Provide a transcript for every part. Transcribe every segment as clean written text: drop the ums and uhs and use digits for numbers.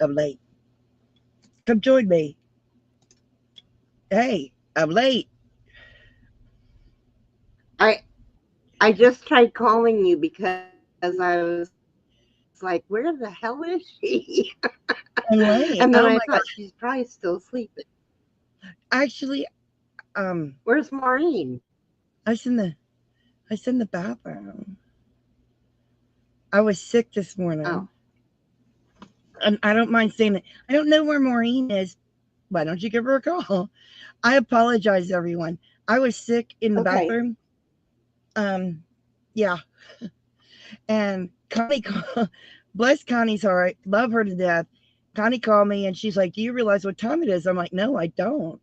I'm late. Come join me. Hey, I'm late. I just tried calling you because I was like, where the hell is she? And then I I'm thought late. she's Oh my probably god. still sleeping. Actually, Where's Maureen? I was in the I was in the bathroom. I was sick this morning. Oh, And I don't mind saying it. I don't know where Maureen is. Why don't you give her a call? I apologize, everyone. I was sick in the okay. bathroom. Um, yeah. And Connie, bless Connie's heart, love her to death. Connie called me and she's like, "Do you realize what time it is?" I'm like, "No, I don't."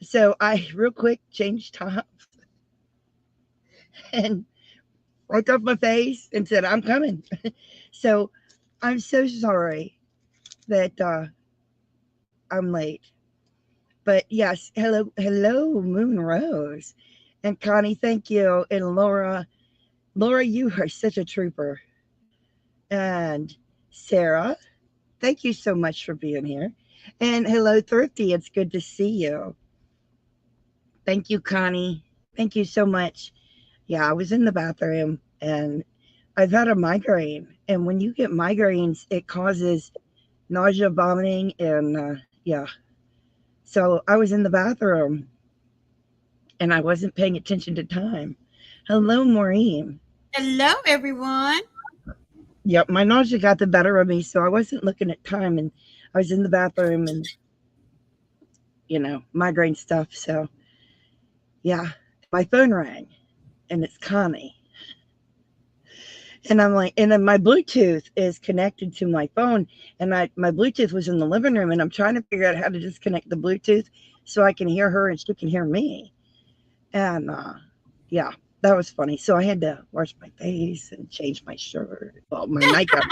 So I real quick changed times and wiped off my face and said, "I'm coming." So I'm so sorry that I'm late. But yes, hello, Moon Rose. And Connie, thank you. And Laura, you are such a trooper. And Sarah, thank you so much for being here. And hello, Thrifty. It's good to see you. Thank you, Connie. Thank you so much. Yeah, I was in the bathroom and I've had a migraine. And when you get migraines, it causes nausea, vomiting, and yeah. So I was in the bathroom and I wasn't paying attention to time. Hello, Maureen. Hello, everyone. Yep, my nausea got the better of me, so I wasn't looking at time, and I was in the bathroom, and migraine stuff. So yeah, my phone rang, and it's Connie, and I'm like, and then my Bluetooth is connected to my phone, and my Bluetooth was in the living room, and I'm trying to figure out how to disconnect the Bluetooth so I can hear her and she can hear me, and yeah. That was funny. So I had to wash my face and change my shirt. Well, my nightgown.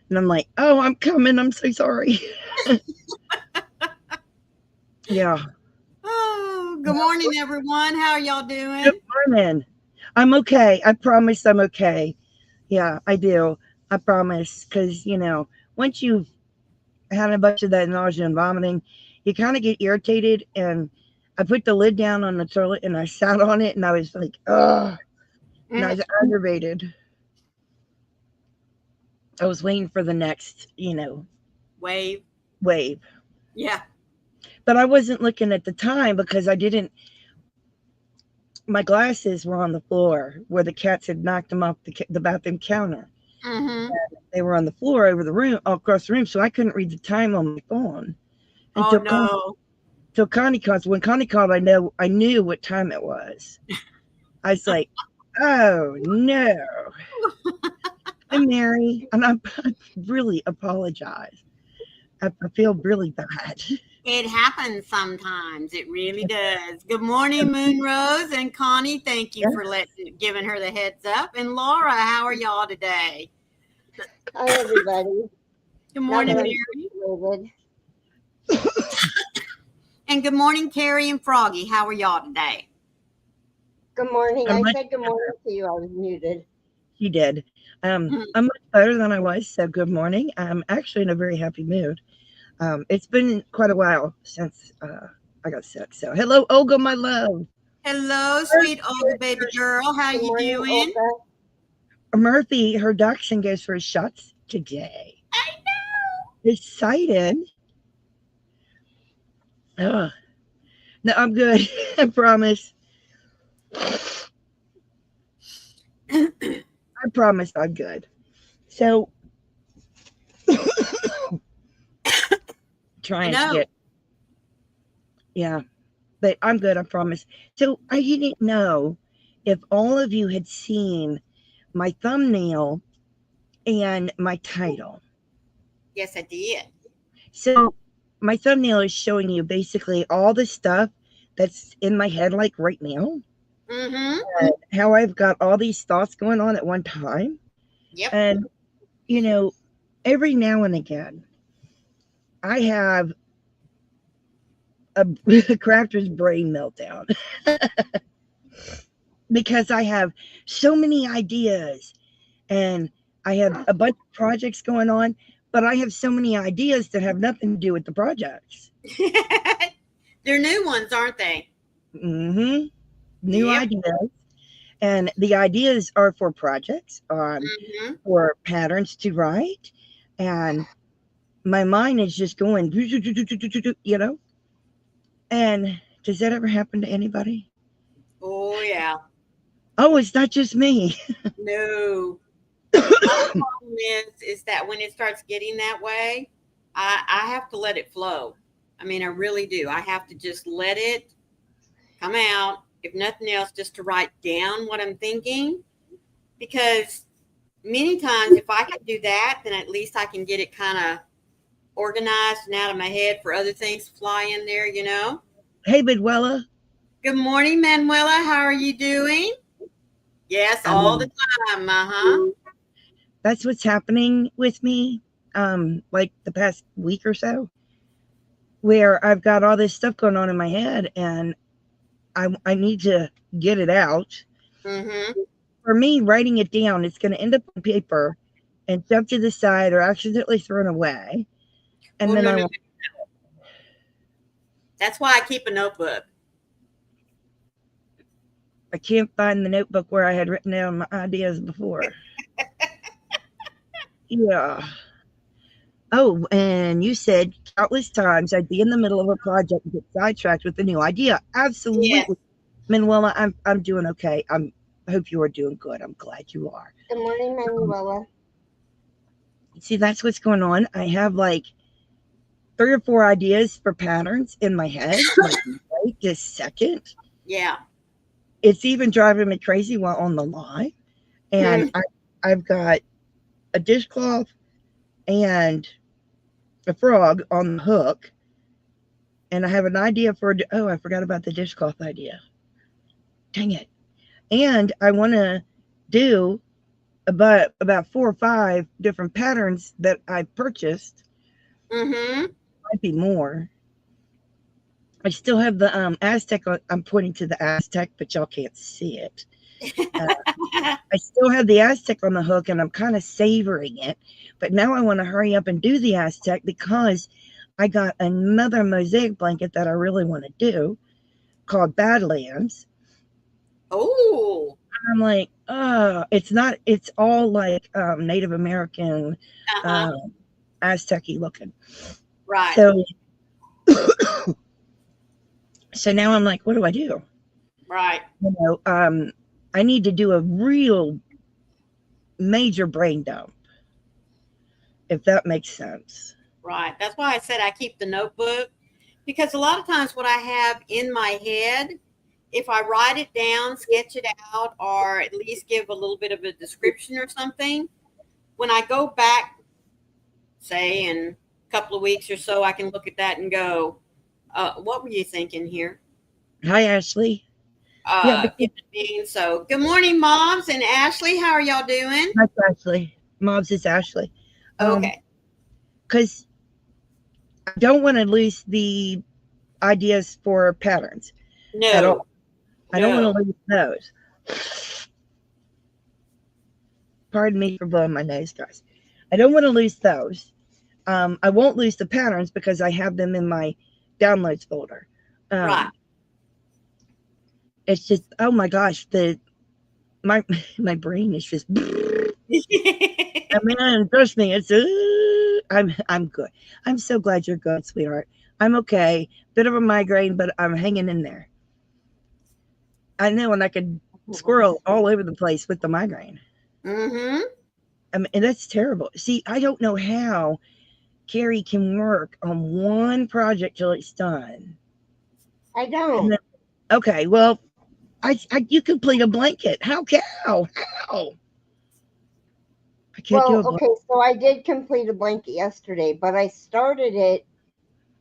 And I'm like, "Oh, I'm coming. I'm so sorry." Yeah. Oh, good morning, everyone. How are y'all Good doing? morning. I'm okay. I promise I'm okay. Yeah, I do. I promise. Because, once you've had a bunch of that nausea and vomiting, you kind of get irritated. And I put the lid down on the toilet and I sat on it and I was like, ugh. And I Mm, was aggravated. I was waiting for the next, wave. wave. Yeah. But I wasn't looking at the time because I didn't. My glasses were on the floor where the cats had knocked them off the bathroom counter. Mm-hmm. They were on the floor over the room, all across the room, so I couldn't read the time on my phone Oh, until no. Connie called. So when Connie called, I knew what time it was. I was like, "Oh no!" I'm Mary, and I really apologize. I feel really bad. It happens sometimes. It really does. Good morning, Moon Rose and Connie. Thank you for giving her the heads up. And Laura, how are y'all today? Hi, everybody. Good Now morning, that I'm Mary. situated. And good morning, Terry and Froggy. How are y'all today? Good morning. I'm I much said good morning to you. I was muted. You did. Mm. I'm much better than I was. So good morning. I'm actually in a very happy mood. It's been quite a while since I got sick. So hello, Olga, my love. Hello, sweet Olga baby girl. How Good you morning, doing? Olga. Murphy, her dachshund goes for his shots today. I know. Excited. Ugh. No, I'm good. I promise. I promise I'm good. So I trying to know. get yeah, but I'm good, I promise. So I didn't know if all of you had seen my thumbnail and my title. Yes, I did. So my thumbnail is showing you basically all the stuff that's in my head like right now. Mm-hmm. How I've got all these thoughts going on at one time. Yep. And you know, every now and again I have a crafter's brain meltdown because I have so many ideas and I have a bunch of projects going on, but I have so many ideas that have nothing to do with the projects. They're new ones, aren't they? Mm-hmm. New Yep. ideas. And the ideas are for projects, Mm-hmm. for patterns to write. And my mind is just going, you know? And does that ever happen to anybody? Oh, yeah. Oh, it's not just me. No. My problem is that when it starts getting that way, I have to let it flow. I mean, I really do. I have to just let it come out, if nothing else, just to write down what I'm thinking. Because many times, if I can do that, then at least I can get it kind of organized and out of my head for other things to fly in there, you know? Hey, Bidwella. Good morning, Manuela. How are you doing? Yes, all the time. Uh-huh. That's what's happening with me, like the past week or so, where I've got all this stuff going on in my head and I need to get it out. Mm-hmm. For me, writing it down, it's going to end up on paper and jump to the side or accidentally thrown away. And then No. That's why I keep a notebook. I can't find the notebook where I had written down my ideas before. Yeah. Oh, and you said countless times I'd be in the middle of a project and get sidetracked with a new idea. Absolutely. Yes. Manuela, I'm doing okay. I hope you are doing good. I'm glad you are. Good morning, Manuela. See, that's what's going on. I have like 3 or 4 ideas for patterns in my head like, right this second. Yeah. It's even driving me crazy while on the line. And I've got a dishcloth and a frog on the hook. And I have an idea for, I forgot about the dishcloth idea. Dang it. And I want to do about 4 or 5 different patterns that I purchased. Mm-hmm. Might be more. I still have the Aztec. I'm pointing to the Aztec, but y'all can't see it. I still have the Aztec on the hook, and I'm kind of savoring it. But now I want to hurry up and do the Aztec because I got another mosaic blanket that I really want to do called Badlands. Oh. I'm like, it's not. It's all like Native American, Aztec-y looking. Right. So now I'm like, what do I do? Right. You know, I need to do a real major brain dump, if that makes sense. Right. That's why I said I keep the notebook, because a lot of times what I have in my head, if I write it down, sketch it out, or at least give a little bit of a description or something, when I go back, say in a couple of weeks or so, I can look at that and go, what were you thinking here? Hi, Ashley. So good morning, Moms and Ashley. How are y'all doing? That's Ashley. Mom's is Ashley. Okay. Because I don't want to lose the ideas for patterns at all. I don't want to lose those. Pardon me for blowing my nose, guys. I don't want to lose those. I won't lose the patterns because I have them in my downloads folder. Right. It's just, oh my gosh, my brain is just. I mean, trust me, it's. I'm good. I'm so glad you're good, sweetheart. I'm okay. Bit of a migraine, but I'm hanging in there. I know, and I could squirrel all over the place with the migraine. Mm-hmm. I mean, and that's terrible. See, I don't know how Carrie can work on one project till it's done. I don't. Okay, well, you complete a blanket. How? I can't do a blanket. Okay, so I did complete a blanket yesterday, but I started it.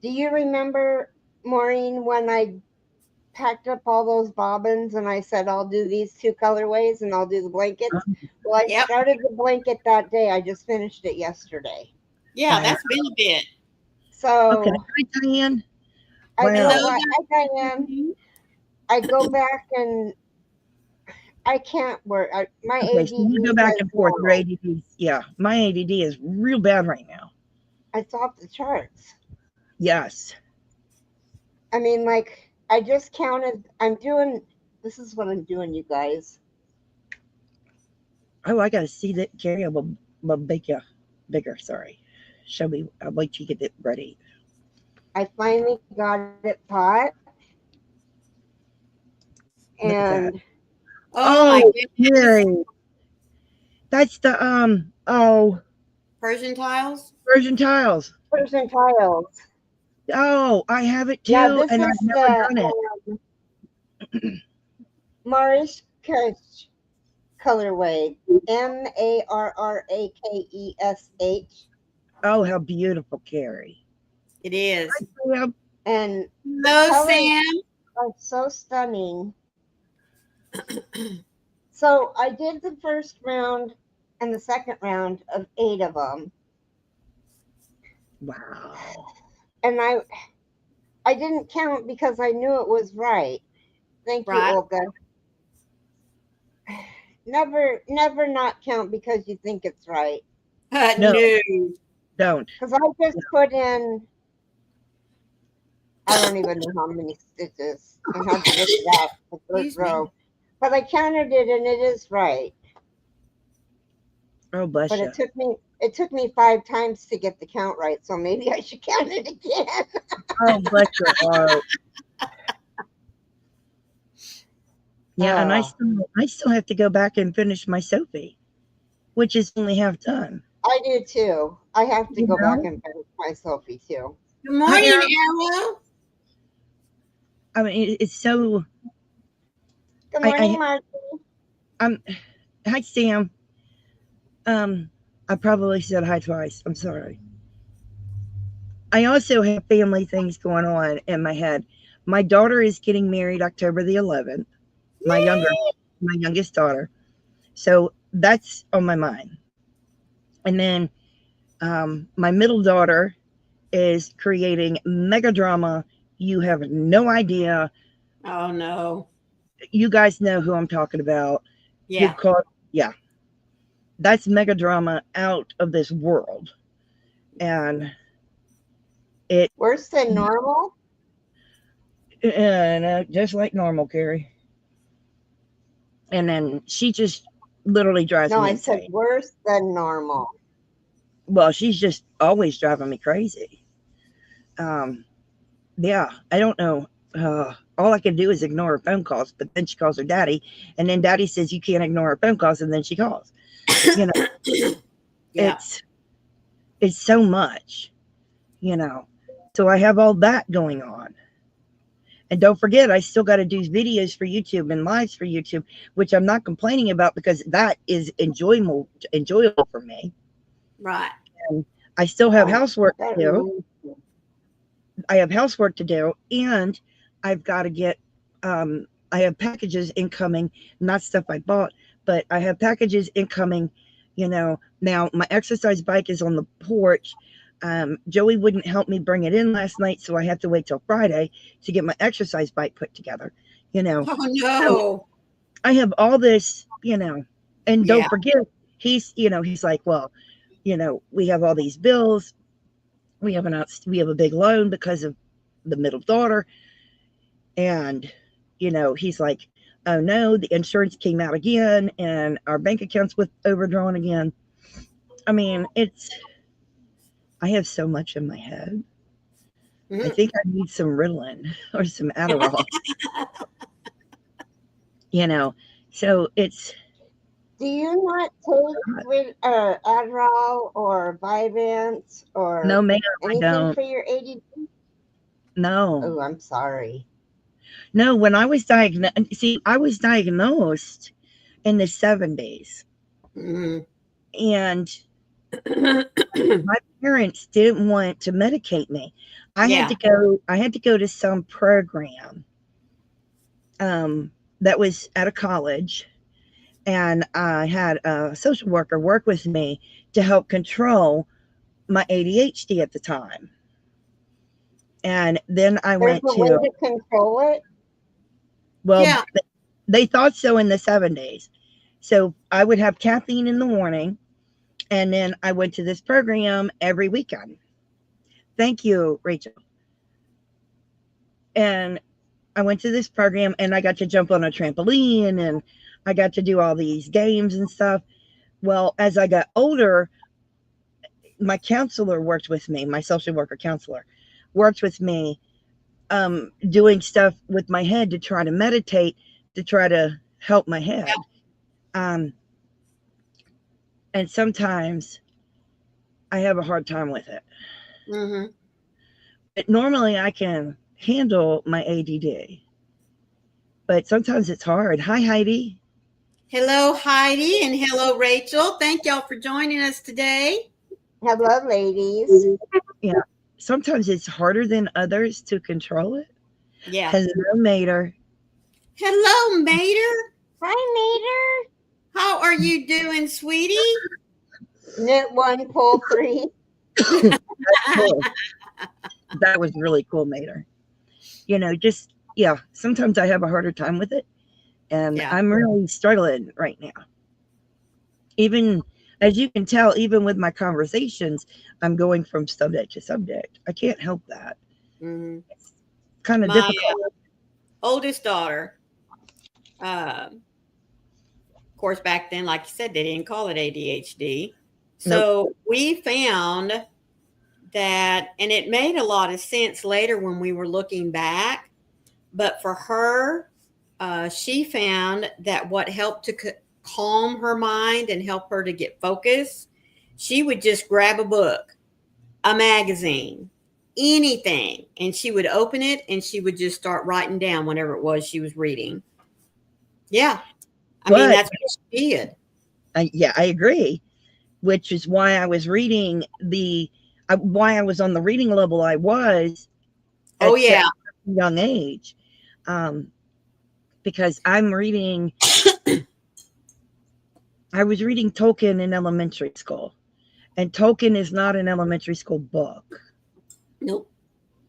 Do you remember, Maureen, when I packed up all those bobbins and I said I'll do these 2 colorways and I'll do the blankets? Well, I started the blanket that day. I just finished it yesterday. Yeah, that's been a bit. So okay, hi, Diane. Hi, Diane. I go back and I can't work. My ADD. So you go back and forth. Your ADD, yeah, my ADD is real bad right now. It's off the charts. Yes. I mean, like, I just counted. This is what I'm doing, you guys. Oh, I got to see that, Carrie. I will make you bigger. Sorry. Show me. I'll wait till you get it ready. I finally got it taught. Look at that. And Oh my goodness. Carrie. That's the Persian tiles? Persian tiles. Persian tiles. Oh, I have it too, Yeah, this and is I've never done it. Marish colorway. MARRAKESH. Oh, how beautiful, Carrie. It is. Yep. And Hello, colors Sam. are so stunning. So I did the first round and the second round of 8 of them. Wow. And I didn't count because I knew it was right. Thank you, Right. Olga. Never not count because you think it's right. No. No. Don't. Because I just put in, I don't even know how many stitches and how to lift it out the first Excuse me. row. But I counted it and it is right. Oh, bless But you. it took me 5 times to get the count right, so maybe I should count it again. Oh, bless your heart. Yeah, and I still have to go back and finish my Sophie, which is only half done. I do too. I have to You go back know? and finish my Sophie too. Good morning, Hi, Arrow. I mean, it's so. Good morning, Margie. Hi, Sam. I probably said hi twice. I'm sorry. I also have family things going on in my head. My daughter is getting married October the 11th. My youngest daughter. So that's on my mind. And then my middle daughter is creating mega drama. You have no idea. Oh no. You guys know who I'm talking about. Yeah. Yeah. That's mega drama out of this world. And it Worse than normal? just like normal, Carrie. And then she just literally drives No, me I insane. said worse than normal. Well, she's just always driving me crazy. Yeah, I don't know. All I can do is ignore her phone calls, but then she calls her daddy, and then daddy says you can't ignore her phone calls, and then she calls. You know, Yeah. it's so much, you know. So I have all that going on. And don't forget, I still got to do videos for YouTube and lives for YouTube, which I'm not complaining about because that is enjoyable for me. Right. And I still have housework to do. That I have housework to do, and I've got to get. I have packages incoming, not stuff I bought, but I have packages incoming. You know, now my exercise bike is on the porch. Joey wouldn't help me bring it in last night, so I have to wait till Friday to get my exercise bike put together. You know, Oh no. I have all this, you know, and don't Yeah. forget, he's like, well, you know, we have all these bills. We have a big loan because of the middle daughter. And, you know, he's like, oh no, the insurance came out again and our bank accounts with overdrawn again. I mean, I have so much in my head. I think I need some Ritalin or some Adderall. You know, so it's. Do you not take Adderall or Vyvanse or No, ma'am, anything I don't. for your ADD? No. Oh, I'm sorry. No, when I was diagnosed, I was diagnosed in the 70s. And my parents didn't want to medicate me. I had to go to some program that was at a college, and I had a social worker work with me to help control my ADHD at the time. And then I went There's a way to control it? Well, Yeah. they thought so in the 70s. So I would have caffeine in the morning, and then I went to this program every weekend. Thank you, Rachel. And I went to this program and I got to jump on a trampoline and I got to do all these games and stuff. Well, as I got older, my counselor worked with me, my social worker counselor worked with me, doing stuff with my head to try to meditate, to try to help my head. And sometimes I have a hard time with it. Mm-hmm. But normally I can handle my ADD, but sometimes it's hard. Hi, Heidi. Hello, Heidi, and hello, Rachel. Thank y'all for joining us today. Hello, ladies. Yeah. Sometimes it's harder than others to control it. Yeah. Hello, Mater. Hello, Mater. Hi, Mater. How are you doing, sweetie? Knit 1, pull 3. Cool. That was really cool, Mater. You know, just, yeah, sometimes I have a harder time with it. And I'm really struggling right now. Even, as you can tell, even with my conversations, I'm going from subject to subject. I can't help that. Mm-hmm. It's kind of difficult. Oldest daughter, of course, back then, like you said, they didn't call it ADHD. So we found that, and it made a lot of sense later when we were looking back, but for her, she found that what helped to calm her mind and help her to get focused, she would just grab a book, a magazine, anything, and she would open it and she would just start writing down whatever it was she was reading. Yeah. I mean, that's what she did. Yeah, I agree, which is why I was reading why I was on the reading level I was at such a young age. Because I'm reading, I was reading Tolkien in elementary school, and Tolkien is not an elementary school book. Nope.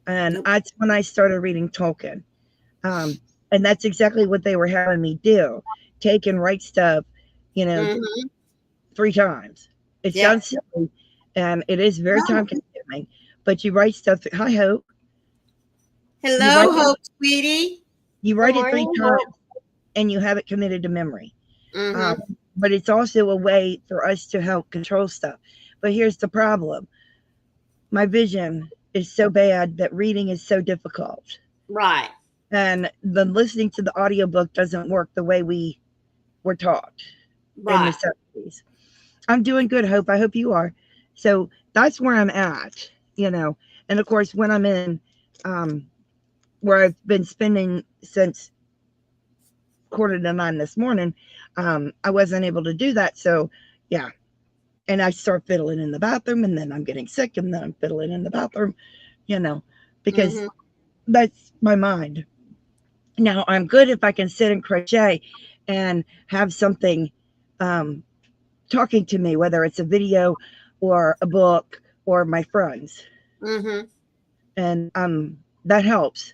And that's when I started reading Tolkien. And that's exactly what they were having me do. Take and write stuff, you know, 3 times. It sounds silly, and it is very time consuming, but you write stuff. Hi, Hope. Hello, Hope, sweetie. You write it 3 times and you have it committed to memory. But it's also a way for us to help control stuff. But here's the problem. My vision is so bad that reading is so difficult. Right. And the listening to the audiobook doesn't work the way we were taught in the 70s. I'm doing good, Hope. I hope you are. So that's where I'm at, you know. And of course, when I'm in where I've been spending since 8:45 this morning, I wasn't able to do that. So yeah. And I start fiddling in the bathroom, and then I'm getting sick, and then I'm fiddling in the bathroom, you know, because that's my mind. Now I'm good if I can sit and crochet and have something talking to me, whether it's a video or a book or my friends. And that helps.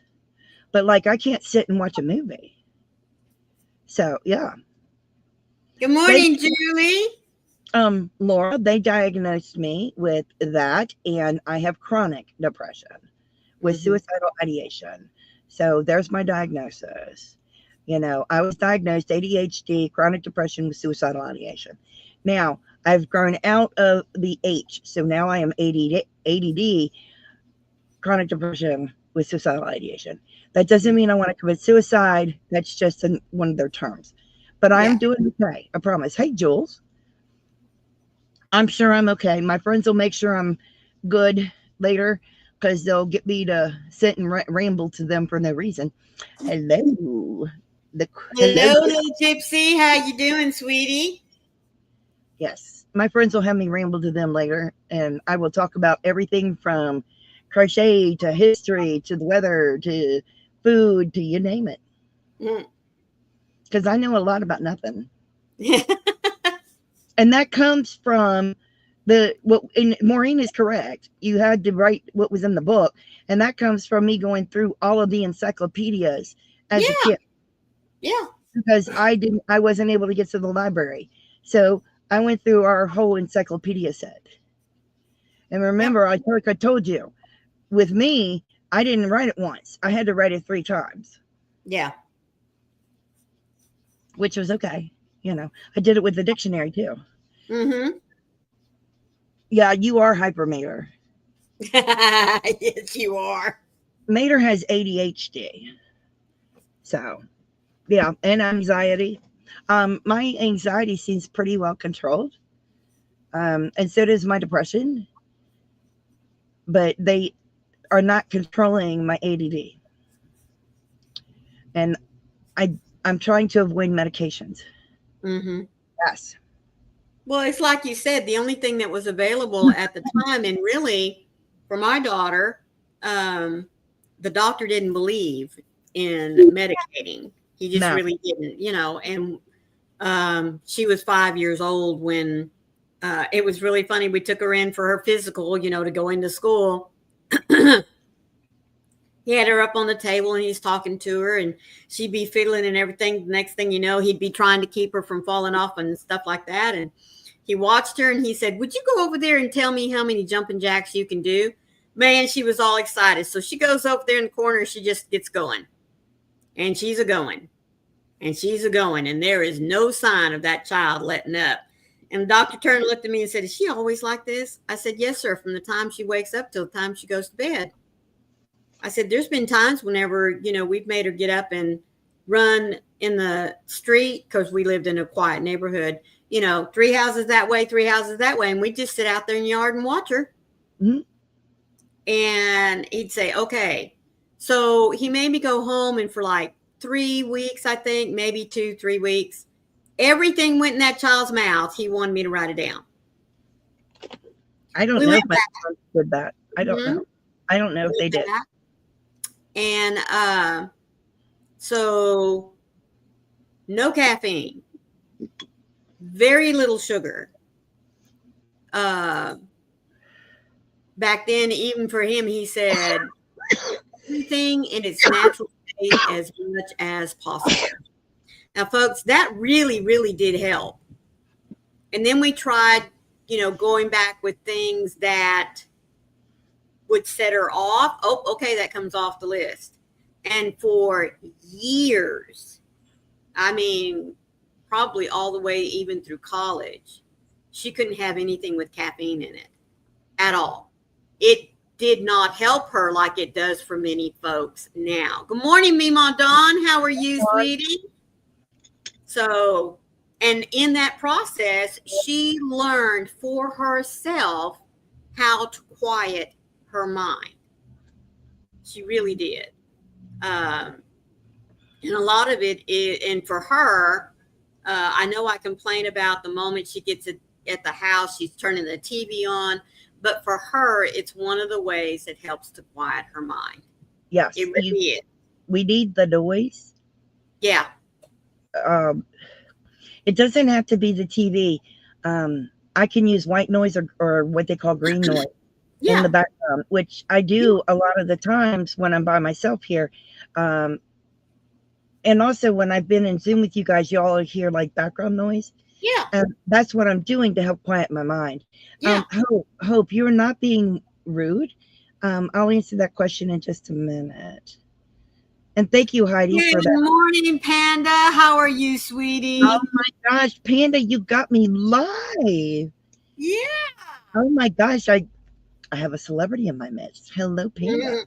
But like, I can't sit and watch a movie. So yeah. Good morning, Julie. Laura, they diagnosed me with that, and I have chronic depression with suicidal ideation. So there's my diagnosis. You know, I was diagnosed ADHD, chronic depression with suicidal ideation. Now, I've grown out of the H, so now I am ADD, chronic depression with suicidal ideation. That doesn't mean I want to commit suicide. That's just one of their terms. But I'm doing okay, I promise. Hey, Jules. I'm sure I'm okay. My friends will make sure I'm good later, because they'll get me to sit and ramble to them for no reason. Hello. Hello, little gypsy. How you doing, sweetie? Yes. My friends will have me ramble to them later, and I will talk about everything from crochet to history to the weather to food to you name it. Because I know a lot about nothing. And that comes from Maureen is correct. You had to write what was in the book. And that comes from me going through all of the encyclopedias as a kid. Yeah. Because I wasn't able to get to the library. So I went through our whole encyclopedia set. And remember, I told you, with me, I didn't write it once. I had to write it 3 times, Yeah. which was okay. You know, I did it with the dictionary too. Mm-hmm. Yeah, you are hypermater. Yes, you are. Mater has ADHD. So, yeah, and anxiety. My anxiety seems pretty well controlled. And so does my depression. But they are not controlling my ADD. And I'm trying to avoid medications. Mm-hmm. Yes. Well, it's like you said, the only thing that was available at the time, and really for my daughter, the doctor didn't believe in medicating. He just No. really didn't, and she was 5 years old when it was really funny. We took her in for her physical, to go into school. He had her up on the table and he's talking to her and she'd be fiddling and everything. The next thing you know, he'd be trying to keep her from falling off and stuff like that. And he watched her and he said, "Would you go over there and tell me how many jumping jacks you can do?" Man, she was all excited. So she goes over there in the corner and she just gets going. And she's a going. And she's a going. And there is no sign of that child letting up. And the doctor turned and looked at me and said, "Is she always like this?" I said, "Yes, sir. From the time she wakes up till the time she goes to bed." I said, "There's been times whenever, we've made her get up and run in the street because we lived in a quiet neighborhood, 3 houses that way, 3 houses that way. And we'd just sit out there in the yard and watch her." Mm-hmm. And he'd say, "Okay." So he made me go home, and for like 3 weeks, I think, maybe 2-3 weeks, everything went in that child's mouth. He wanted me to write it down. I don't know if my parents did that. I don't Mm-hmm. know. I don't know if they did. And so no caffeine, very little sugar. Back then, even for him, he said everything in its natural state as much as possible. Now, folks, that really, really did help. And then we tried, going back with things that would set her off. Oh, okay, that comes off the list. And for years, I mean, probably all the way even through college, she couldn't have anything with caffeine in it at all. It did not help her like it does for many folks now. Good morning, Mima Dawn. How are you, sweetie? So, and in that process, she learned for herself how to quiet her mind. She really did. And a lot of it is, and for her, I know I complain about the moment she gets at the house, she's turning the TV on, but for her, it's one of the ways it helps to quiet her mind. Yes. It really is. We need the noise. Yeah. It doesn't have to be the TV. I can use white noise or what they call green noise in the background, which I do a lot of the times when I'm by myself here. And also when I've been in Zoom with you guys, you all hear like background noise. Yeah. And that's what I'm doing to help quiet my mind. Yeah. Hope, you're not being rude. I'll answer that question in just a minute. And thank you, Heidi, for that. Good morning, Panda. How are you, sweetie? Oh my gosh, Panda, you got me live. Yeah. Oh my gosh, I have a celebrity in my midst. Hello, Panda. Mm-hmm.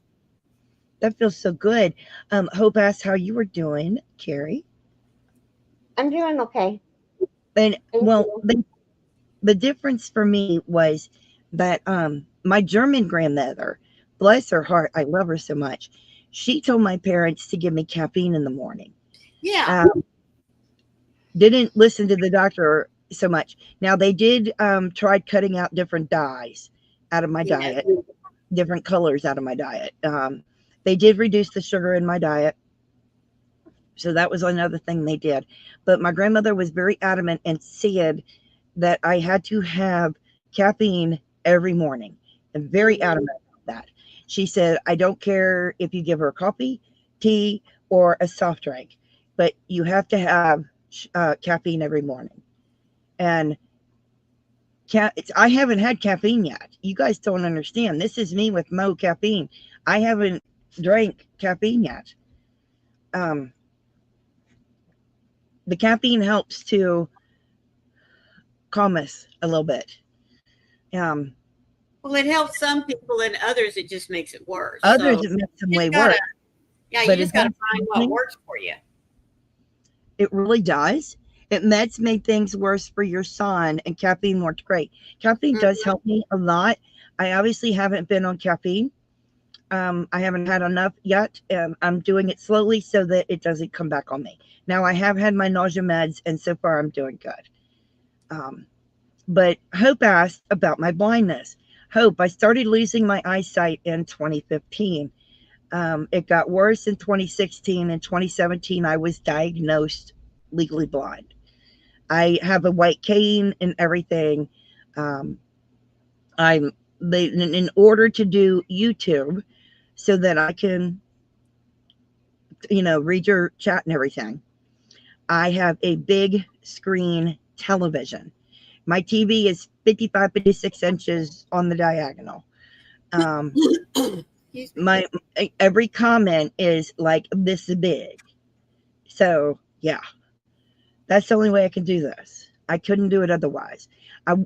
That feels so good. Hope asked how you were doing, Carrie. I'm doing okay. And the difference for me was that my German grandmother, bless her heart, I love her so much. She told my parents to give me caffeine in the morning. Yeah. Didn't listen to the doctor so much. Now they did try cutting out different dyes out of my diet, different colors out of my diet. They did reduce the sugar in my diet. So that was another thing they did. But my grandmother was very adamant and said that I had to have caffeine every morning, and very adamant about that. She said, "I don't care if you give her coffee, tea, or a soft drink, but you have to have caffeine every morning." And I haven't had caffeine yet. You guys don't understand. This is me with no caffeine. I haven't drank caffeine yet. The caffeine helps to calm us a little bit. Well, it helps some people, and others it just makes it worse. Others So it makes them you way gotta- worse. Yeah, you But just it got to does find what something. works for you. It really does. Meds make things worse for your son, and caffeine works great. Caffeine does help me a lot. I obviously haven't been on caffeine. I haven't had enough yet. I'm doing it slowly so that it doesn't come back on me. Now, I have had my nausea meds, and so far I'm doing good. But Hope asked about my blindness. Hope, I started losing my eyesight in 2015. It got worse in 2016. In 2017, I was diagnosed legally blind. I have a white cane and everything. In order to do YouTube so that I can, read your chat and everything, I have a big screen television. My TV is 55, 56 inches on the diagonal. My every comment is like this big. So yeah, that's the only way I can do this. I couldn't do it otherwise. I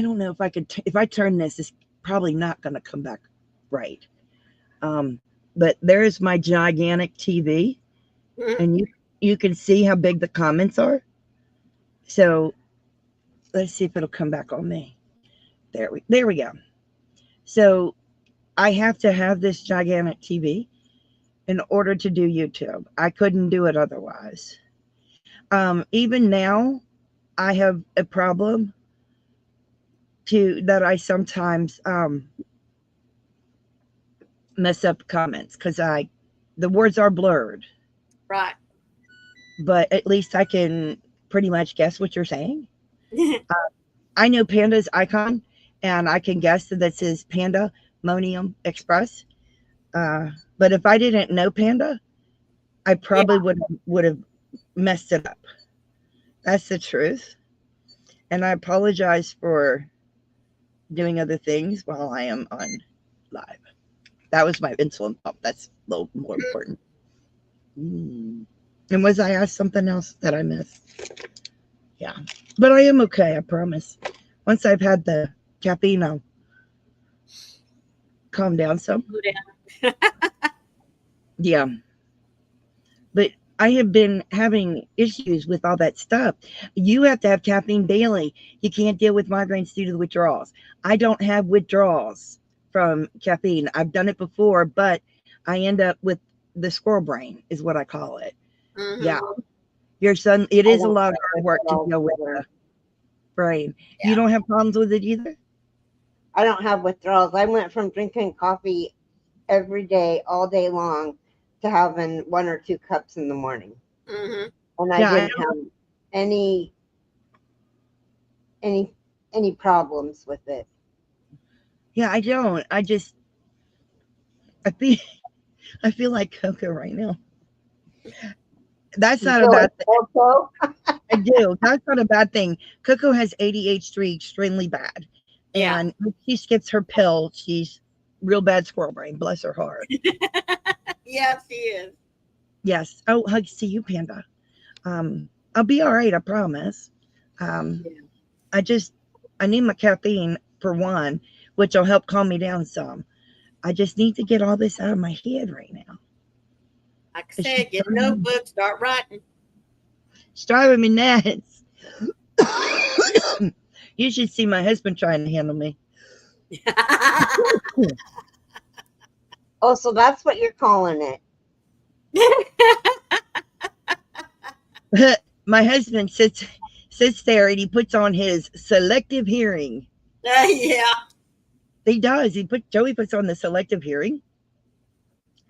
don't know if I could. If I turn this, it's probably not going to come back right. But there's my gigantic TV, and you can see how big the comments are. So let's see if it'll come back on me. There we go. So I have to have this gigantic TV in order to do YouTube. I couldn't do it otherwise. Even now, I have a problem that I sometimes mess up comments because the words are blurred. Right. But at least I can pretty much guess what you're saying. I know Panda's icon, and I can guess that this is Panda Memoriam Express. But if I didn't know Panda, I probably would have messed it up. That's the truth. And I apologize for doing other things while I am on live. That was my insulin pump. That's a little more important. And was I asked something else that I missed? Yeah. But I am okay, I promise. Once I've had the caffeine, I'll calm down some. Yeah. But I have been having issues with all that stuff. You have to have caffeine daily. You can't deal with migraines due to the withdrawals. I don't have withdrawals from caffeine. I've done it before, but I end up with the squirrel brain is what I call it. Yeah. Your son, it is a lot of hard work to deal with the brain. Yeah. You don't have problems with it either? I don't have withdrawals. I went from drinking coffee every day, all day long, to having 1 or 2 cups in the morning. And I didn't have any problems with it. Yeah, I don't. I feel like Coco right now. That's not a bad thing. I do. That's not a bad thing. Coco has ADHD extremely bad. Yeah. And if she skips her pill, she's real bad squirrel brain. Bless her heart. Yes, she is. Yes. Oh, hugs to you, Panda. I'll be all right, I promise. I need my caffeine for one, which will help calm me down some. I just need to get all this out of my head right now. Like I said, get a notebook, start writing. It's driving me nuts. You should see my husband trying to handle me. Oh, so that's what you're calling it. My husband sits there and he puts on his selective hearing. Yeah. He does. Joey puts on the selective hearing.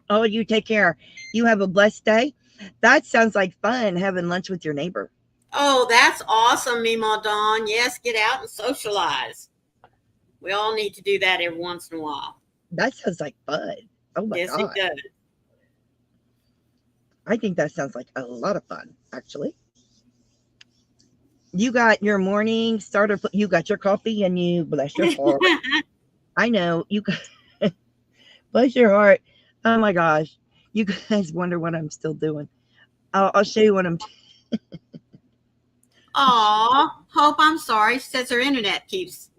Oh, you take care. You have a blessed day. That sounds like fun, having lunch with your neighbor. Oh, that's awesome, Mima Dawn. Yes, get out and socialize. We all need to do that every once in a while. That sounds like fun. Oh my God. Yes, it does. I think that sounds like a lot of fun, actually. You got your morning starter. You got your coffee, and you bless your heart. I know you. Bless your heart. Oh my gosh, you guys wonder what I'm still doing. I'll show you what I'm. Aw, Hope, I'm sorry. She says her internet keeps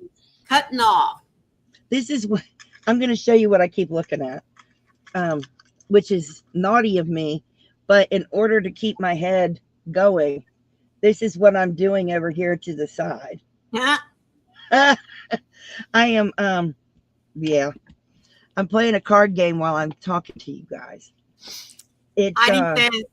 cutting off. This is what I'm going to show you. What I keep looking at, which is naughty of me, but in order to keep my head going, this is what I'm doing over here to the side. I am, yeah, I'm playing a card game while I'm talking to you guys. Heidi says,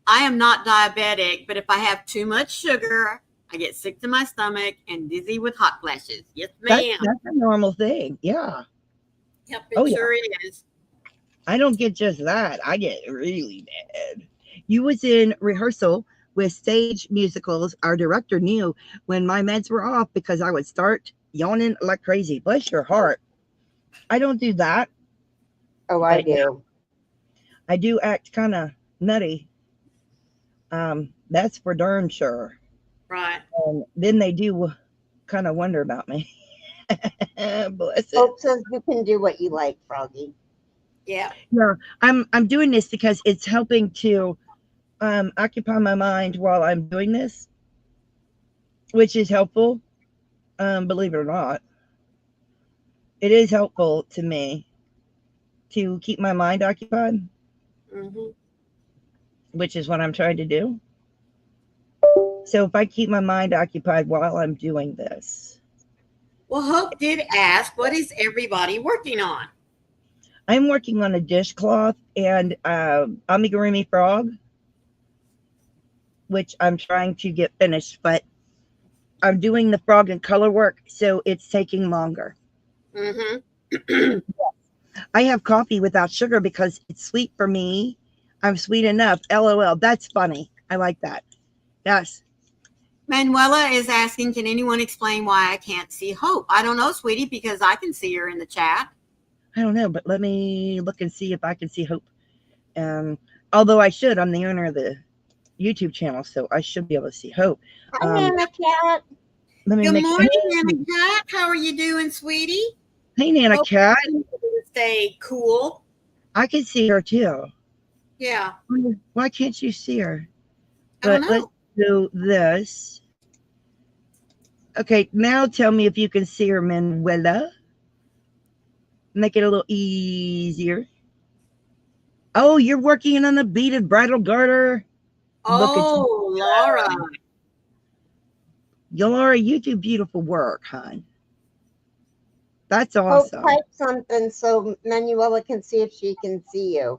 I am not diabetic, but if I have too much sugar, I get sick to my stomach and dizzy with hot flashes. Yes, ma'am. That's a normal thing. Yeah. Yep, it sure is. I don't get just that. I get really bad. You was in rehearsal with stage musicals. Our director knew when my meds were off because I would start yawning like crazy. Bless your heart. I don't do that. Oh, I do. I do act kind of nutty. That's for darn sure. Right. And then they do kind of wonder about me. Bless it. Hope says you can do what you like, Froggy. Yeah. Yeah, I'm doing this because it's helping to occupy my mind while I'm doing this, which is helpful. Believe it or not, it is helpful to me to keep my mind occupied, which is what I'm trying to do. So if I keep my mind occupied while I'm doing this. Well, Hope did ask, what is everybody working on? I'm working on a dishcloth and amigurumi frog, which I'm trying to get finished, but I'm doing the frog in color work, so it's taking longer. I have coffee without sugar because it's sweet for me. I'm sweet enough. LOL. That's funny. I like that. Yes. Manuela is asking, can anyone explain why I can't see Hope? I don't know, sweetie, because I can see her in the chat. I don't know, but let me look and see if I can see Hope. Although I should. I'm the owner of the YouTube channel, so I should be able to see Hope. Hi, Nana Cat. Good morning, Nana Cat. How are you doing, sweetie? Hey, Nana Cat. Stay cool. I can see her too. Yeah. Why can't you see her? I don't know. Let's do this. Okay, now tell me if you can see her, Manuela. Make it a little easier. Oh, you're working on a beaded bridal garter. Oh, Laura. Laura, you do beautiful work, hon. That's awesome. Hope, type something so Manuela can see if she can see you.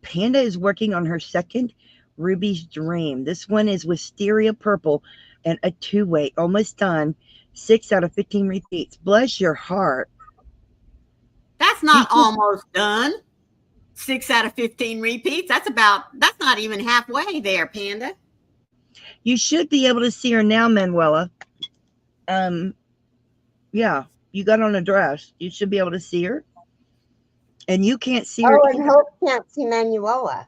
Panda is working on her second Ruby's Dream. This one is Wisteria Purple and a 2-weight. Almost done. 6 out of 15 repeats. Bless your heart. That's not almost done. 6 out of 15 repeats. That's not even halfway there, Panda. You should be able to see her now, Manuela. Yeah, you got on a dress. You should be able to see her. And you can't see her. Oh, and Hope can't see Manuela.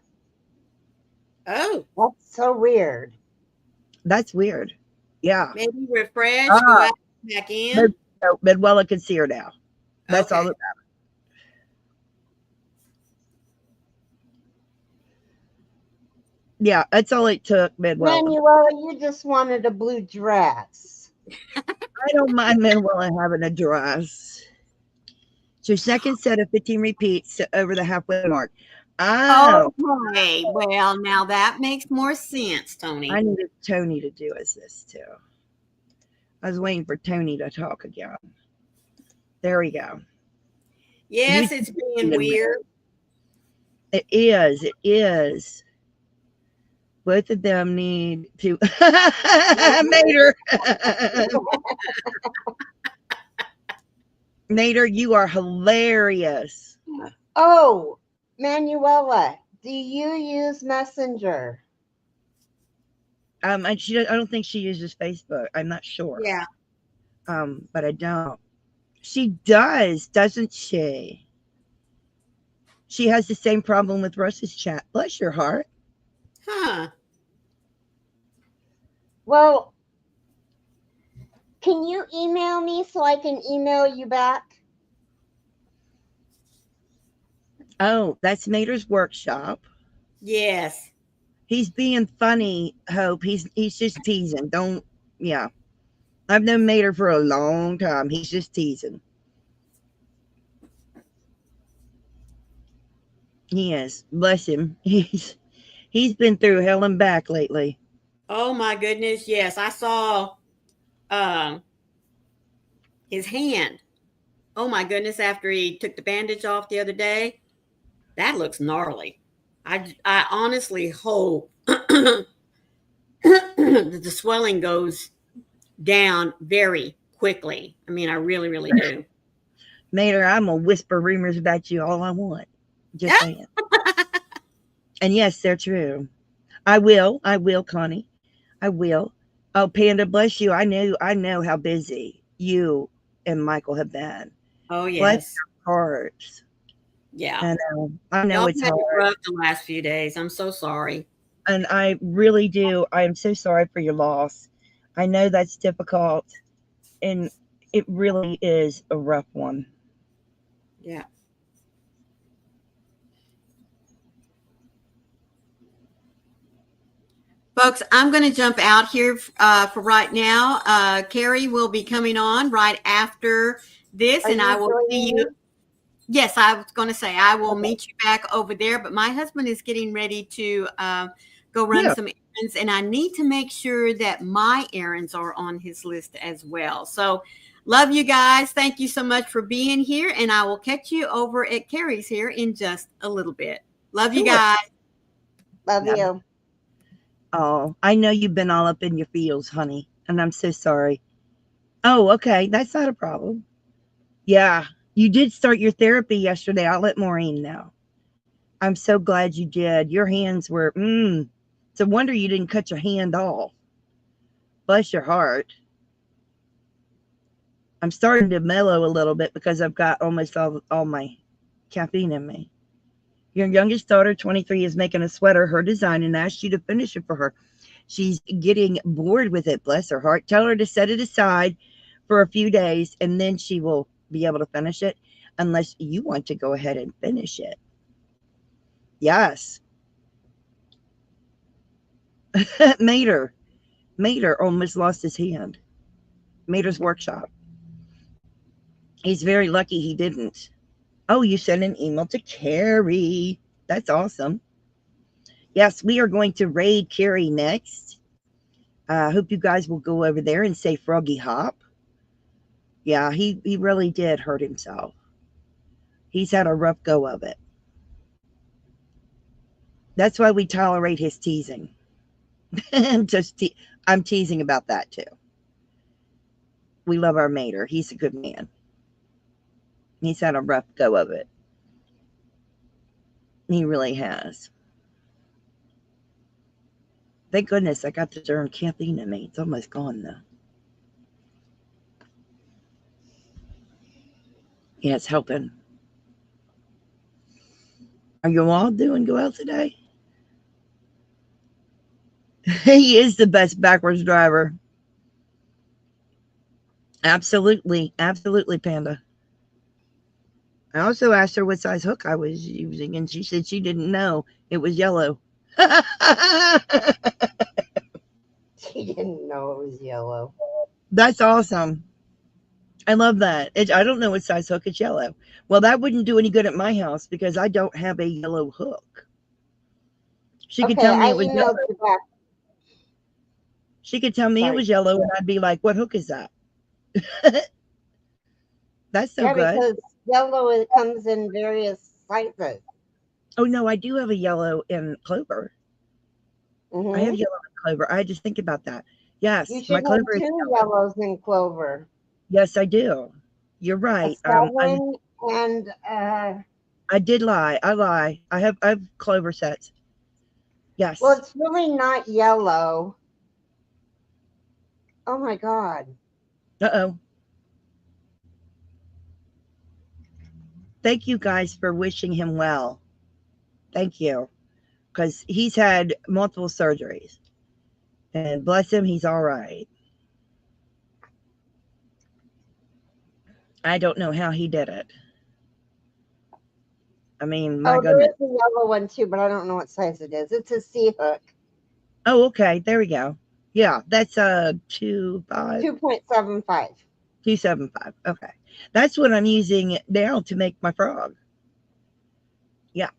Oh. That's so weird. That's weird. Yeah. Maybe refresh, go out, back in. Manuela can see her now. That's all that matters. Yeah, that's all it took, Manuela. Manuela, you just wanted a blue dress. I don't mind Manuela having a dress. So second set of 15 repeats over the halfway mark. Oh. Okay. Well, now that makes more sense, Tony. I needed Tony to do this too. I was waiting for Tony to talk again. There we go. Yes, it's being weird. It is. It is. Both of them need to. Nader. Nader, you are hilarious. Oh, Manuela, do you use Messenger? I don't think she uses Facebook. I'm not sure. Yeah. But I don't. She does, doesn't she? She has the same problem with Russ's chat. Bless your heart. Huh. Well, Can you email me so I can email you back? Oh, that's Mater's workshop. Yes. He's being funny, Hope. He's just teasing. Don't, yeah. I've known Mater for a long time. He's just teasing. He is. Bless him. He's been through hell and back lately. Oh my goodness. Yes. I saw his hand. Oh my goodness. After he took the bandage off the other day, that looks gnarly. I honestly hope that the swelling goes down very quickly. I mean, I really, really do. Mater, I'm going to whisper rumors about you all I want. Just saying. And yes, they're true. I will, Connie. I will. Oh, Panda, bless you. I know how busy you and Michael have been. Oh, yes. Bless your hearts. Yeah. I know Y'all it's had hard. it rough the last few days. I'm so sorry. And I really do. I am so sorry for your loss. I know that's difficult. And it really is a rough one. Yeah. Folks, I'm going to jump out here for right now. Carrie will be coming on right after this, and I will see you. Yes, I was going to say I will meet you back over there, but my husband is getting ready to go run some errands, and I need to make sure that my errands are on his list as well. So love you guys. Thank you so much for being here, and I will catch you over at Carrie's here in just a little bit. Love you guys. Love you. Oh, I know you've been all up in your feels, honey, and I'm so sorry. Oh, okay. That's not a problem. Yeah, you did start your therapy yesterday. I'll let Maureen know. I'm so glad you did. Your hands were, it's a wonder you didn't cut your hand off. Bless your heart. I'm starting to mellow a little bit because I've got almost all my caffeine in me. Your youngest daughter, 23, is making a sweater, her design, and asked you to finish it for her. She's getting bored with it, bless her heart. Tell her to set it aside for a few days, and then she will be able to finish it, unless you want to go ahead and finish it. Yes. Mater almost lost his hand. Mater's workshop. He's very lucky he didn't. Oh, you sent an email to Carrie. That's awesome. Yes, we are going to raid Carrie next. I hope you guys will go over there and say Froggy Hop. Yeah, he really did hurt himself. He's had a rough go of it. That's why we tolerate his teasing. I'm teasing about that too. We love our Mater. He's a good man. He's had a rough go of it. He really has. Thank goodness I got the darn caffeine in me. It's almost gone though. Yeah, it's helping. Are you all doing well today? He is the best backwards driver. Absolutely. Absolutely, Panda. I also asked her what size hook I was using, and she said she didn't know. It was yellow. She didn't know it was yellow. That's awesome. I love that. I don't know what size hook. It's yellow. Well, that wouldn't do any good at my house because I don't have a yellow hook. She could tell me it was yellow. She could tell me it was yellow, and I'd be like, what hook is that? That's so good. Because yellow, it comes in various sizes. Oh, no, I do have a yellow in clover. I have yellow in clover. I just think about that. Yes, you should have two yellows in clover. Yes, I do. You're right. And I did lie. I lie. I have clover sets. Yes. Well, it's really not yellow. Oh my God. Uh-oh. Thank you guys for wishing him well. Thank you. Because he's had multiple surgeries. And bless him, he's all right. I don't know how he did it. I mean, my Oh, there is goodness. a yellow one too, but I don't know what size it is. It's a C hook. Oh, okay. There we go. Yeah, that's 2.5. 2.75. 2.75. Okay. That's what I'm using now to make my frog. Yeah.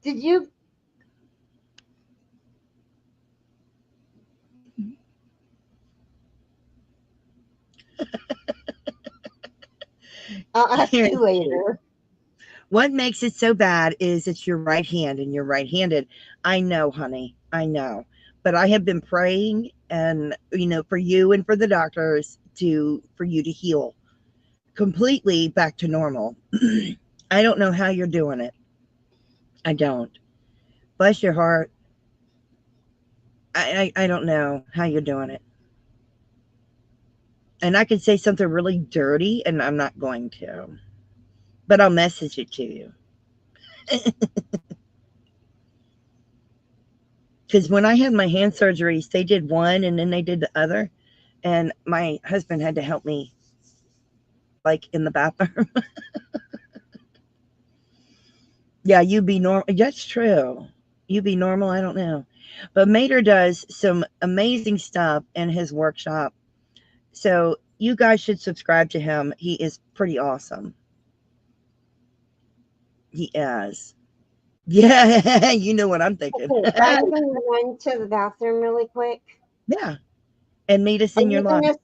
Did you? I'll ask Here. you later. What makes it so bad is it's your right hand and you're right-handed. I know, honey. I know. But I have been praying and for you and for the doctors for you to heal completely back to normal. I don't know how you're doing it. I don't. Bless your heart. I don't know how you're doing it. And I could say something really dirty and I'm not going to. But I'll message it to you. Because when I had my hand surgeries, they did one and then they did the other. And my husband had to help me, like, in the bathroom. Yeah, you be normal. That's true. You be normal. I don't know. But Mater does some amazing stuff in his workshop. So you guys should subscribe to him. He is pretty awesome. He is. Yeah, you know what I'm thinking. Okay, I'm going to run to the bathroom really quick. Yeah. And meet us in your life.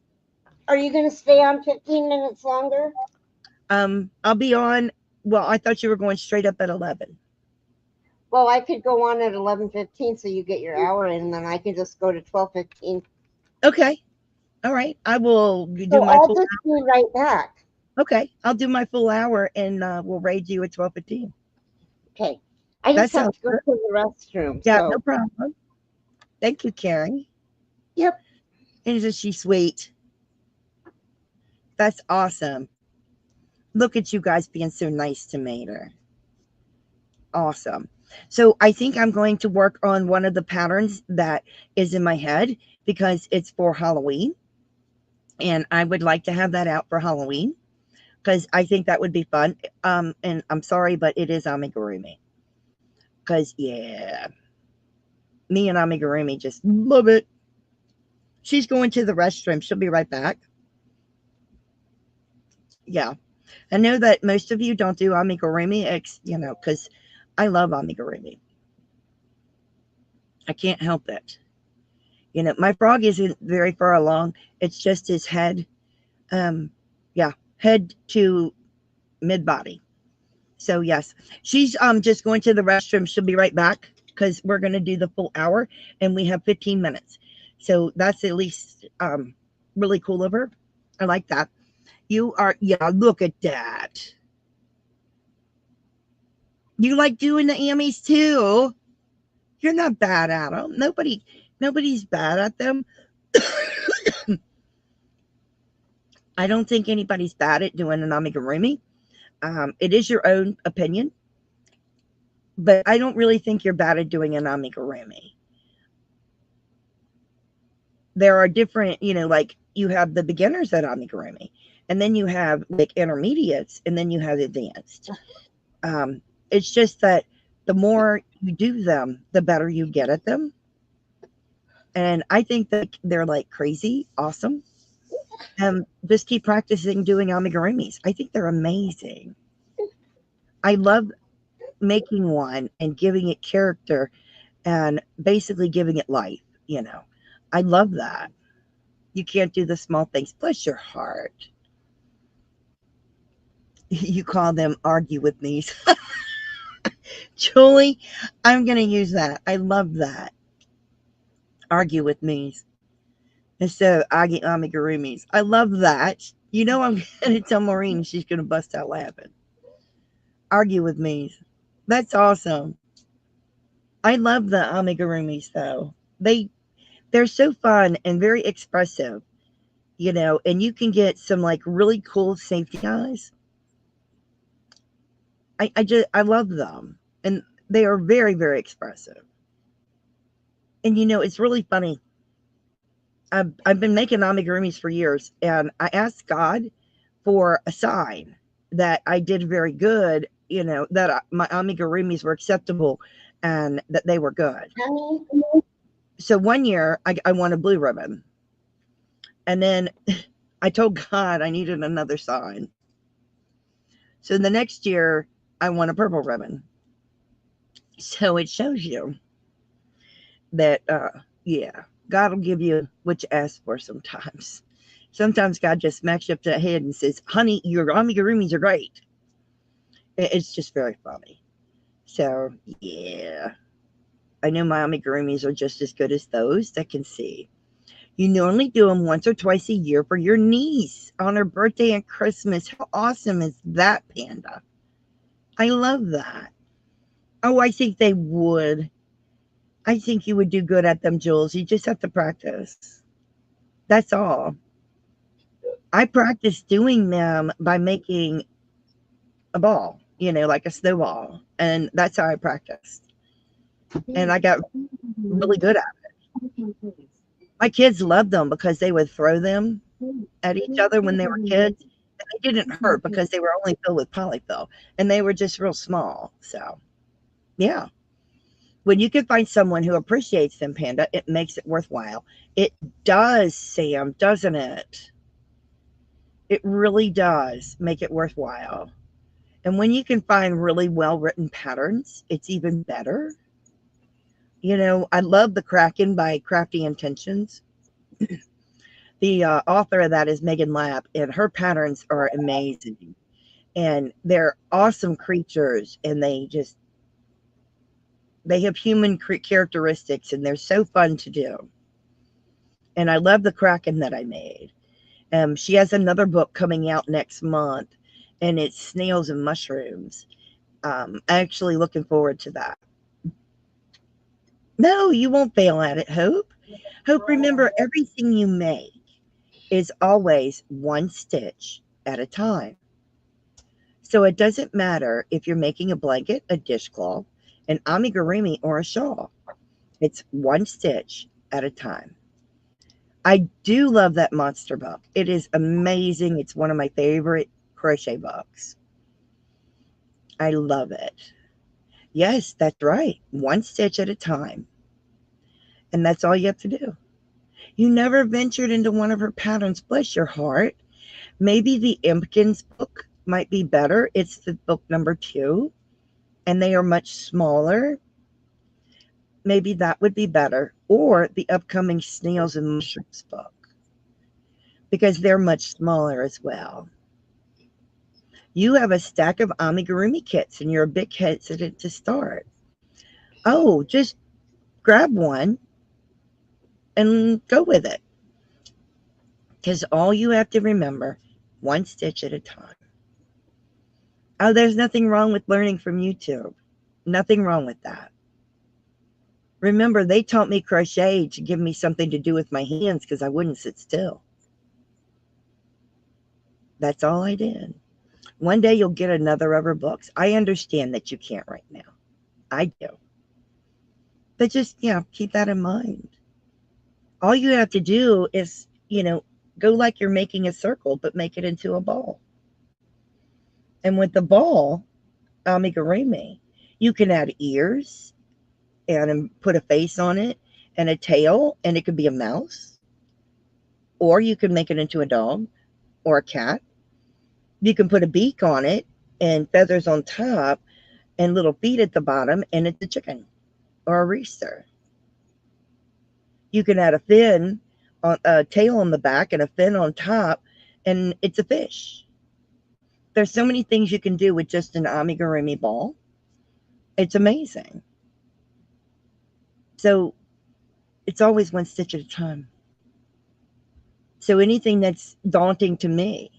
Are you going to stay on 15 minutes longer? I'll be on. Well, I thought you were going straight up at 11. Well, I could go on at 11:15 so you get your hour in, and then I can just go to 12:15. Okay. All right. I will do So my I'll full just be right back. Okay. I'll do my full hour and we'll raid you at 12:15. Okay. I That just have sounds to go good. to the restroom. Yeah, So. no problem. Thank you, Carrie. Yep. Isn't she sweet? That's awesome. Look at you guys being so nice to Mater. Awesome. So I think I'm going to work on one of the patterns that is in my head because it's for Halloween. And I would like to have that out for Halloween because I think that would be fun. And I'm sorry, but it is amigurumi. Because, yeah, me and amigurumi just love it. She's going to the restroom. She'll be right back. Yeah. I know that most of you don't do amigurumi, because I love amigurumi. I can't help it. My frog isn't very far along. It's just his head. Head to mid body. So yes, she's just going to the restroom. She'll be right back because we're going to do the full hour and we have 15 minutes. So that's at least really cool of her. I like that. You are, yeah, look at that. You like doing the Emmys too. You're not bad at them. Nobody's bad at them. I don't think anybody's bad at doing an amigurumi. It is your own opinion, but I don't really think you're bad at doing an amigurumi. There are different, like you have the beginners at amigurumi, and then you have like intermediates, and then you have advanced. It's just that the more you do them, the better you get at them. And I think that they're like crazy awesome. Just keep practicing doing amigurumis. I think they're amazing. I love making one and giving it character and basically giving it life. I love that. You can't do the small things. Bless your heart. You call them argue with me. Julie, I'm going to use that. I love that. Argue with me. Instead of amigurumis. I love that. I'm going to tell Maureen she's going to bust out laughing. Argue with me. That's awesome. I love the amigurumis though. They're so fun and very expressive, and you can get some like really cool safety guys. I love them, and they are very, very expressive. And it's really funny. I've been making amigurumis for years, and I asked God for a sign that I did very good, you know, that my amigurumis were acceptable and that they were good. So one year I won a blue ribbon. And then I told God I needed another sign. So the next year I won a purple ribbon. So it shows you that, yeah, God will give you what you ask for sometimes. Sometimes God just smacks you up to the head and says, honey, your amigurumis are great. It's just very funny. So, yeah. I know my amigurumis are just as good as those that can see. You normally do them once or twice a year for your niece on her birthday and Christmas. How awesome is that, Panda? I love that. Oh, I think they would. I think you would do good at them, Jules. You just have to practice. That's all. I practiced doing them by making a ball, you know, like a snowball. And that's how I practiced. And I got really good at it. My kids loved them because they would throw them at each other when they were kids. And they didn't hurt because they were only filled with polyfill. And they were just real small. So, yeah. When you can find someone who appreciates them, Panda, it makes it worthwhile. It does, Sam, doesn't it? It really does make it worthwhile. And when you can find really well-written patterns, it's even better. You know, I love The Kraken by Crafty Intentions. The author of that is Megan Lapp, and her patterns are amazing. And they're awesome creatures, and they have human characteristics, and they're so fun to do. And I love the Kraken that I made. She has another book coming out next month, and it's snails and mushrooms. Actually looking forward to that. No, you won't fail at it, Hope. Hope, remember, everything you make is always one stitch at a time. So it doesn't matter if you're making a blanket, a dishcloth, an amigurumi, or a shawl. It's one stitch at a time. I do love that monster book. It is amazing. It's one of my favorite crochet books. I love it. Yes, that's right. One stitch at a time. And that's all you have to do. You never ventured into one of her patterns. Bless your heart. Maybe the Impkins book might be better. It's the book number 2, and they are much smaller. Maybe that would be better. Or the upcoming Snails and Mushrooms book, because they're much smaller as well. You have a stack of amigurumi kits, and you're a bit hesitant to start. Oh, just grab one and go with it. Because all you have to remember, one stitch at a time. Oh, there's nothing wrong with learning from YouTube. Nothing wrong with that. Remember, they taught me crochet to give me something to do with my hands because I wouldn't sit still. That's all I did. One day you'll get another of her books. I understand that you can't right now. I do. But just, keep that in mind. All you have to do is, go like you're making a circle, but make it into a ball. And with the ball, amigurumi, you can add ears and put a face on it and a tail, and it could be a mouse. Or you can make it into a dog or a cat. You can put a beak on it and feathers on top and little feet at the bottom, and it's a chicken or a rooster. You can add a fin, a tail on the back and a fin on top, and it's a fish. There's so many things you can do with just an amigurumi ball. It's amazing. So it's always one stitch at a time. So anything that's daunting to me,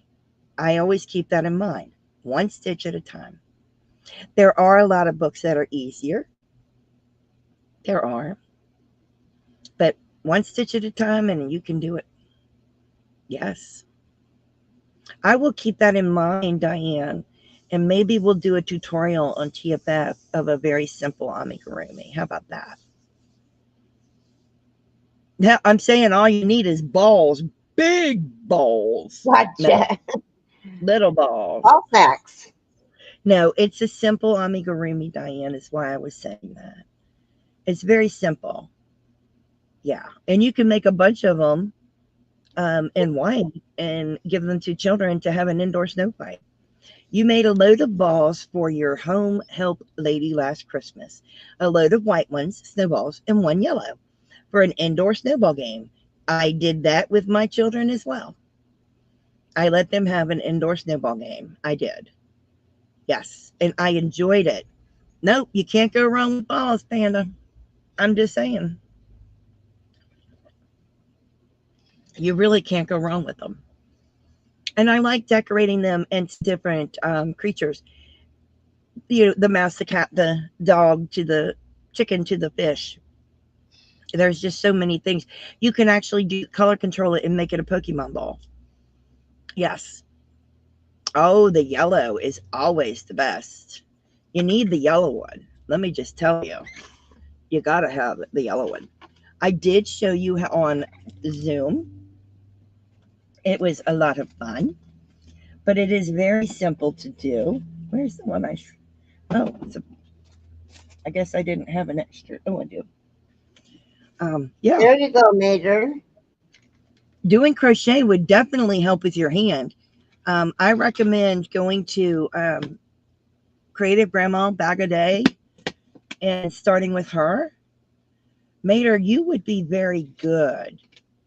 I always keep that in mind. One stitch at a time. There are a lot of books that are easier. There are. But one stitch at a time, and you can do it. Yes. I will keep that in mind, Diane. And maybe we'll do a tutorial on TFF of a very simple amigurumi. How about that? Now, I'm saying all you need is balls. Big balls. Gotcha. Little balls. Ball sacks. No, it's a simple amigurumi, Diane, is why I was saying that. It's very simple. Yeah. And you can make a bunch of them in white and give them to children to have an indoor snow fight. You made a load of balls for your home help lady last Christmas. A load of white ones, snowballs, and one yellow for an indoor snowball game. I did that with my children as well. I let them have an indoor snowball game. I did. Yes. And I enjoyed it. Nope, you can't go wrong with balls, Panda. I'm just saying. You really can't go wrong with them. And I like decorating them into different creatures. You know, the mouse, the cat, the dog, to the chicken, to the fish. There's just so many things. You can actually do color control it and make it a Pokemon ball. Yes. Oh, the yellow is always the best. You need the yellow one. Let me just tell you. You got to have the yellow one. I did show you on Zoom. It was a lot of fun, but it is very simple to do. Where's the one oh, I guess I didn't have an extra. Oh, I do. Yeah. There you go, Major. Doing crochet would definitely help with your hand. I recommend going to Creative Grandma Bag a Day and starting with her. Mater, you would be very good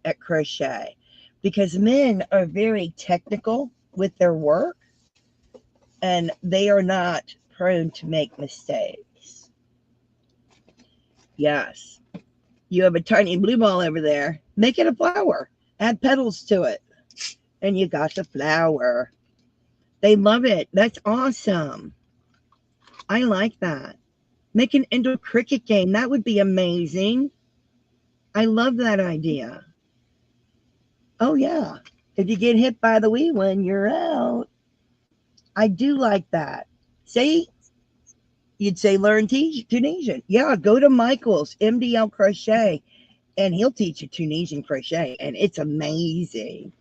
at crochet because men are very technical with their work and they are not prone to make mistakes. Yes. You have a tiny blue ball over there. Make it a flower. Add petals to it. And you got the flower. They love it. That's awesome. I like that. Make an indoor cricket game. That would be amazing. I love that idea. Oh, yeah. If you get hit by the wee one, you're out. I do like that. See? You'd say learn Tunisian. Yeah, go to Michael's MDL Crochet, and he'll teach you Tunisian crochet, and it's amazing.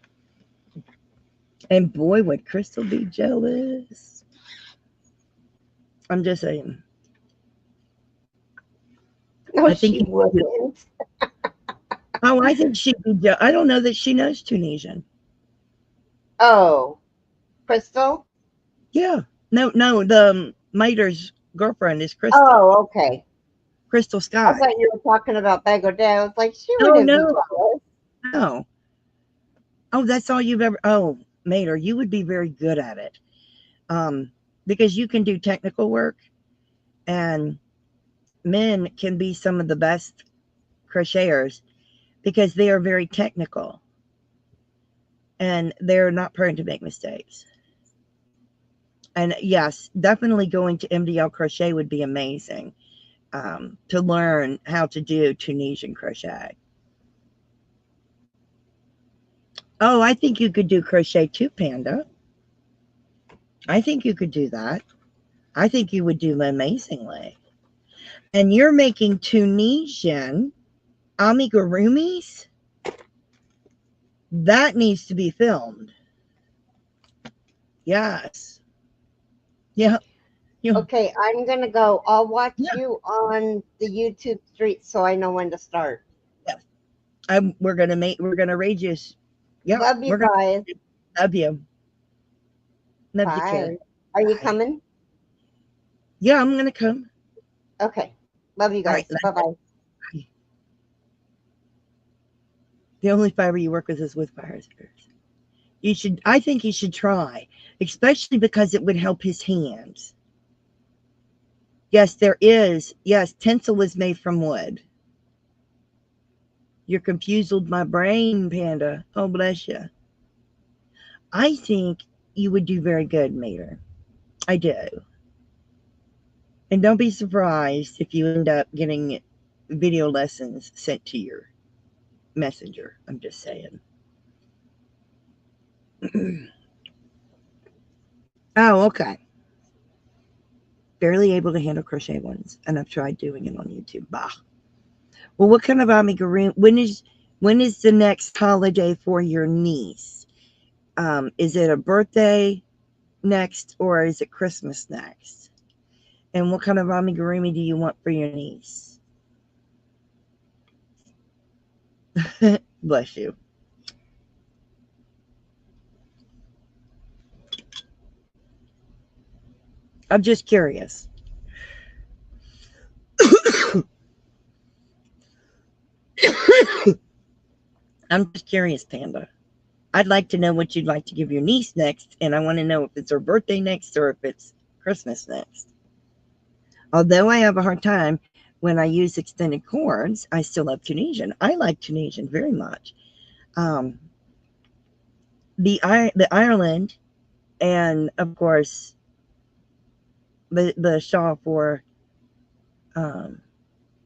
And boy, would Crystal be jealous. I'm just saying. No, I think she wouldn't. Oh, I think she'd be jealous. I don't know that she knows Tunisian. Oh, Crystal? Yeah. No, the Mater's girlfriend is Crystal. Oh, okay. Crystal I Scott. thought you were talking about Bago Day. I was like, she No, wouldn't no. be jealous. No. Oh, that's all you've ever. Oh, Mater, you would be very good at it. Because you can do technical work, and men can be some of the best crocheters because they are very technical and they're not prone to make mistakes. And yes, definitely going to MDL Crochet would be amazing to learn how to do Tunisian crochet. Oh, I think you could do crochet too, Panda. I think you could do that. I think you would do amazingly. And you're making Tunisian amigurumis? That needs to be filmed. Yes. Yeah. Okay, I'm gonna go. I'll watch Yeah. you on the YouTube street so I know when to start. We're gonna raid you. Yeah. Love you guys. Love you. Love you, Bye. kid. Are you Bye. coming? Yeah, I'm gonna come. Okay. Love you All guys. right, Bye-bye. The only fiber you work with is with fire spirits. I think you should try, especially because it would help his hands. Yes, there is. Yes, tinsel is made from wood. You're confused with my brain, Panda. Oh, bless you. I think you would do very good, Mater. I do. And don't be surprised if you end up getting video lessons sent to your messenger. I'm just saying. Oh, okay. Barely able to handle crochet ones, and I've tried doing it on YouTube. Bah. Well, what kind of amigurumi? When is the next holiday for your niece? Is it a birthday next or is it Christmas next? And what kind of amigurumi do you want for your niece? Bless you. I'm just curious. I'm just curious, Panda. I'd like to know what you'd like to give your niece next, and I want to know if it's her birthday next or if it's Christmas next. Although I have a hard time when I use extended cords, I still love Tunisian. I like Tunisian very much. The Ireland, and of course the shawl for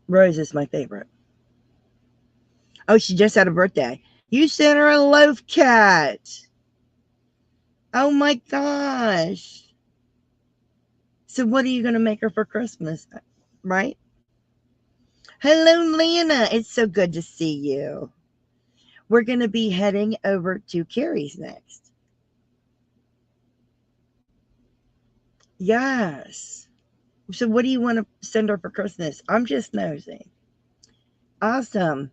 Rose is my favorite. Oh, she just had a birthday. You sent her a loaf cat. Oh my gosh. So what are you going to make her for Christmas, right? Hello, Lana. It's so good to see you. We're going to be heading over to Carrie's next. Yes. So what do you want to send her for Christmas? I'm just nosy. Awesome.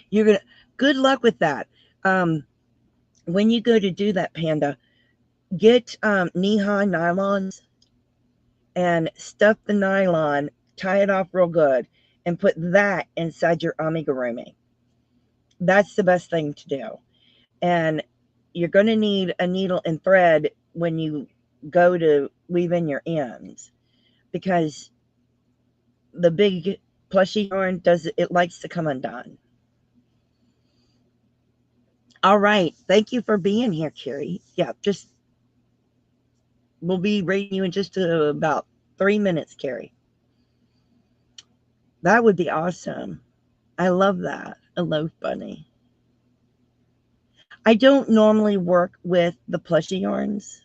You're going to, good luck with that. When you go to do that, Panda, get knee-high nylons and stuff the nylon, tie it off real good, and put that inside your amigurumi. That's the best thing to do. And you're going to need a needle and thread when you go to weave in your ends, because the big plushy yarn it likes to come undone. All right. Thank you for being here, Carrie. Yeah, we'll be rating you in just about 3 minutes, Carrie. That would be awesome. I love that. A loaf bunny. I don't normally work with the plushy yarns.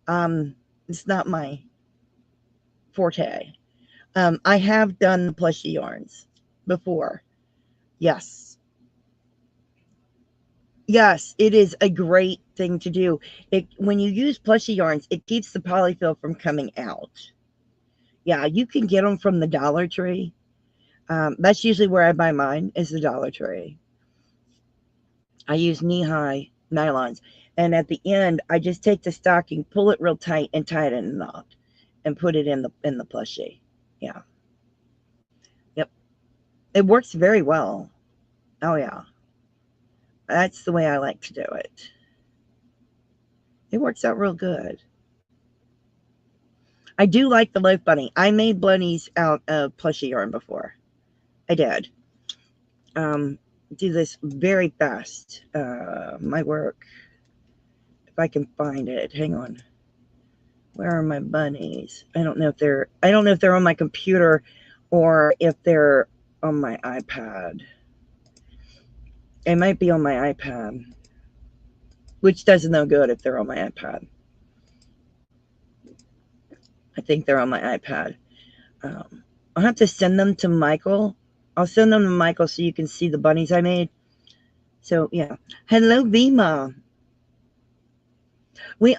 It's not my forte. I have done the plushy yarns before. Yes. Yes, it is a great thing to do. When you use plushy yarns, it keeps the polyfill from coming out. Yeah, you can get them from the Dollar Tree. That's usually where I buy mine, is the Dollar Tree. I use knee-high nylons. And at the end, I just take the stocking, pull it real tight, and tie it in a knot, and put it in the plushie. Yeah. Yep. It works very well. Oh, yeah. That's the way I like to do it. It works out real good. I do like the loaf bunny. I made bunnies out of plushie yarn before. I did. Do this very fast. My work. If I can find it. Hang on. Where are my bunnies? I don't know if they're on my computer or if they're on my iPad. It might be on my iPad, which doesn't no good if they're on my iPad. I think they're on my iPad. I'll have to send them to Michael. I'll send them to Michael so you can see the bunnies I made. So, yeah. Hello, Vima.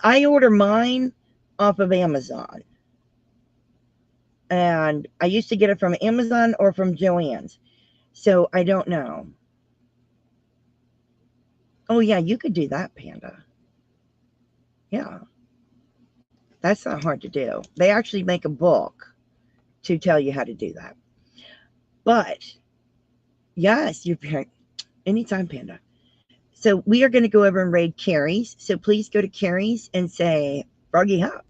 I order mine off of Amazon. And I used to get it from Amazon or from Joann's. So, I don't know. Oh, yeah, you could do that, Panda. Yeah. That's not hard to do. They actually make a book to tell you how to do that. But, yes, anytime, Panda. So we are going to go over and raid Carrie's. So please go to Carrie's and say, Froggy Hop.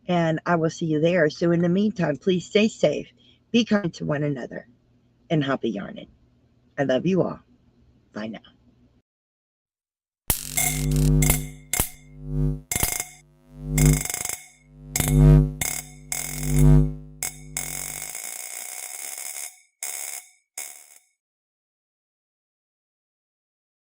And I will see you there. So in the meantime, please stay safe. Be kind to one another. And happy yarning. I love you all. Bye now.